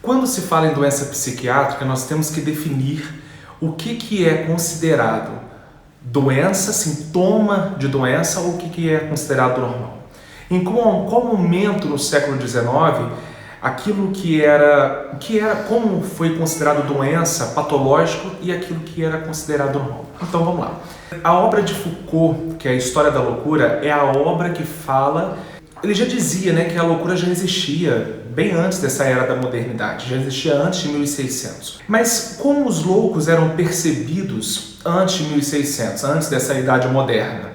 Quando se fala em doença psiquiátrica, nós temos que definir o que é considerado doença, sintoma de doença, ou o que é considerado normal. Em qual momento no século XIX aquilo como foi considerado doença, patológico, e aquilo que era considerado normal. Então vamos lá. A obra de Foucault, que é a História da Loucura, é a obra que fala. Ele já dizia, que a loucura já existia bem antes dessa era da modernidade, já existia antes de 1600. Mas como os loucos eram percebidos antes de 1600, antes dessa idade moderna?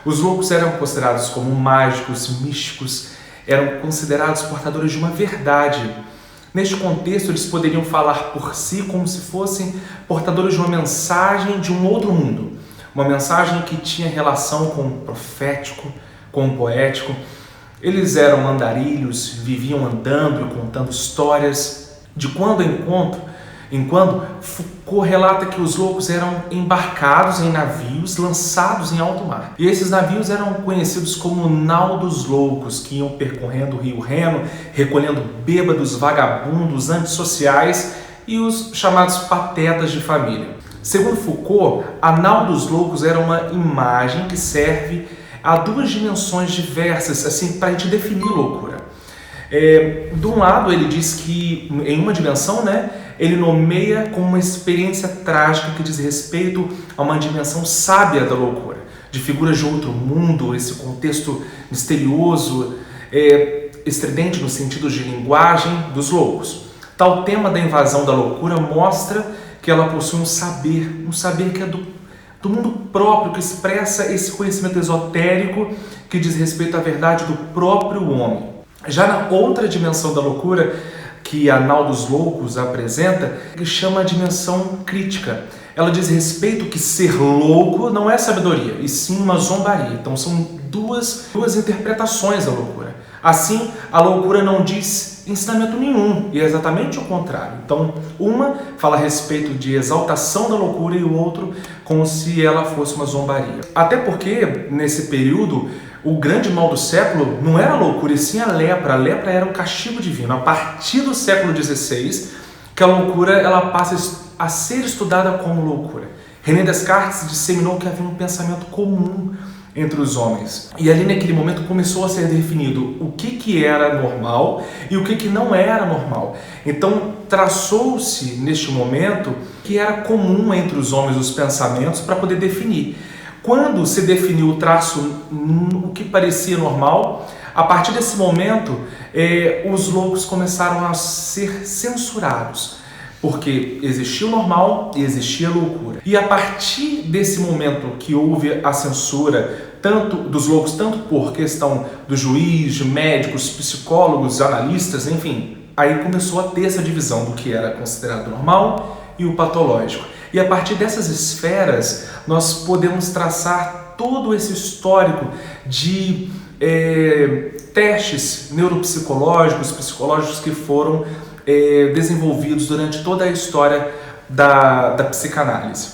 Os loucos eram considerados como mágicos, místicos, eram considerados portadores de uma verdade. Neste contexto, eles poderiam falar por si como se fossem portadores de uma mensagem de um outro mundo. Uma mensagem que tinha relação com o profético, com o poético. Eles eram andarilhos, viviam andando e contando histórias. De quando em quando, Foucault relata que os loucos eram embarcados em navios lançados em alto mar. E esses navios eram conhecidos como nau dos loucos, que iam percorrendo o rio Reno, recolhendo bêbados, vagabundos, antissociais e os chamados patetas de família. Segundo Foucault, a nau dos loucos era uma imagem que serve a duas dimensões diversas, assim, para a gente definir loucura. De um lado, ele diz que, em uma dimensão, ele nomeia como uma experiência trágica que diz respeito a uma dimensão sábia da loucura, de figuras de outro mundo, esse contexto misterioso, estridente no sentido de linguagem dos loucos. Tal tema da invasão da loucura mostra que ela possui um saber que é do mundo próprio, que expressa esse conhecimento esotérico que diz respeito à verdade do próprio homem. Já na outra dimensão da loucura, que a nau dos loucos apresenta, que chama a dimensão crítica. Ela diz respeito que ser louco não é sabedoria, e sim uma zombaria. Então são duas interpretações da loucura. Assim, a loucura não diz ensinamento nenhum, e é exatamente o contrário. Então, uma fala a respeito de exaltação da loucura e o outro como se ela fosse uma zombaria. Até porque, nesse período, o grande mal do século não era a loucura, e sim a lepra. A lepra era um castigo divino. A partir do século XVI, que a loucura ela passa a ser estudada como loucura. René Descartes disseminou que havia um pensamento comum entre os homens. E ali naquele momento começou a ser definido o que era normal e o que não era normal. Então traçou-se neste momento que era comum entre os homens os pensamentos para poder definir. Quando se definiu o traço, o que parecia normal, a partir desse momento os loucos começaram a ser censurados. Porque existia o normal e existia a loucura. E a partir desse momento que houve a censura tanto dos loucos, tanto por questão do juiz, de médicos, psicólogos, analistas, enfim, aí começou a ter essa divisão do que era considerado normal e o patológico. E a partir dessas esferas, nós podemos traçar todo esse histórico de testes neuropsicológicos, psicológicos que foram desenvolvidos durante toda a história da psicanálise.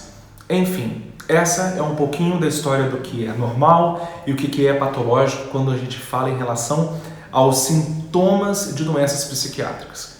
Enfim, essa é um pouquinho da história do que é normal e o que é patológico quando a gente fala em relação aos sintomas de doenças psiquiátricas.